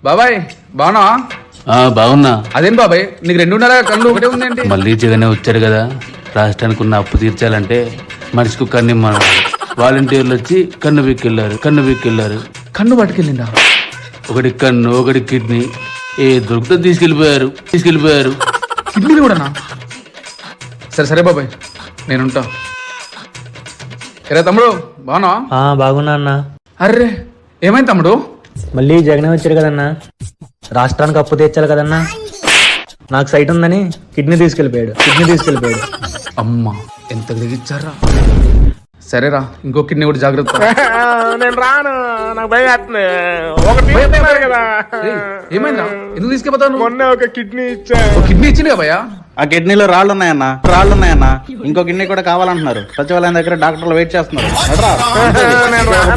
బాబాయ్ బాగున్నా? బాగున్నా. అదేం బాబాయ్ నీకు 2.5 కళ్ళు ఒకటే ఉందేంటి? మళ్ళీ జగనే వచ్చాడు కదా, రాష్ట్రానికి ఉన్న అప్పు తీర్చాలంటే మనిషికి కన్ను ఇమ్మన్నాడు. వాలంటీర్లు వచ్చి కన్ను పీక్కెళ్ళారు. కన్ను పట్టుకెళ్ళిందా? ఒకటి కన్ను, ఒకటి కిడ్నీ, ఏ దొరికితే తీసుకెళ్ళిపోయారు. కిడ్నీలు కూడానా? సరే సరే బాబాయ్ నేనుంటా. ఎరా తమ్ముడు బాగున్నా? బాగున్నా అన్న. అర్రే ఏమైంది తమ్ముడు? మళ్ళీ జగనే వచ్చాడు కదన్నా, రాష్ట్రానికి అప్పు తీర్చాలి కదన్నా. నాకు సైట్ ఉందని కిడ్నీ తీసుకెళ్ళిపోయాడు. అమ్మా ఎంత దిగిచ్చారా. సరేరా ఇంకో కిడ్నీ కూడా జాగ్రత్త. నేను రాను, నాకు భయం వేస్తుంది. ఒకటి తీసుకున్నారు కదా. ఏమైందిరా ఎందుకు తీసుకెళ్తాను? మొన్న ఒక కిడ్నీ ఇచ్చా. కిడ్నీ ఇచ్చింది భయ్యా. ఆ కిడ్నీలో రాళ్ళు ఉన్నాయన్న. ఇంకో కిడ్నీ కూడా కావాలంటున్నారు. సచివాలయం దగ్గర డాక్టర్లు వెయిట్ చేస్తున్నారు. నేను రాను.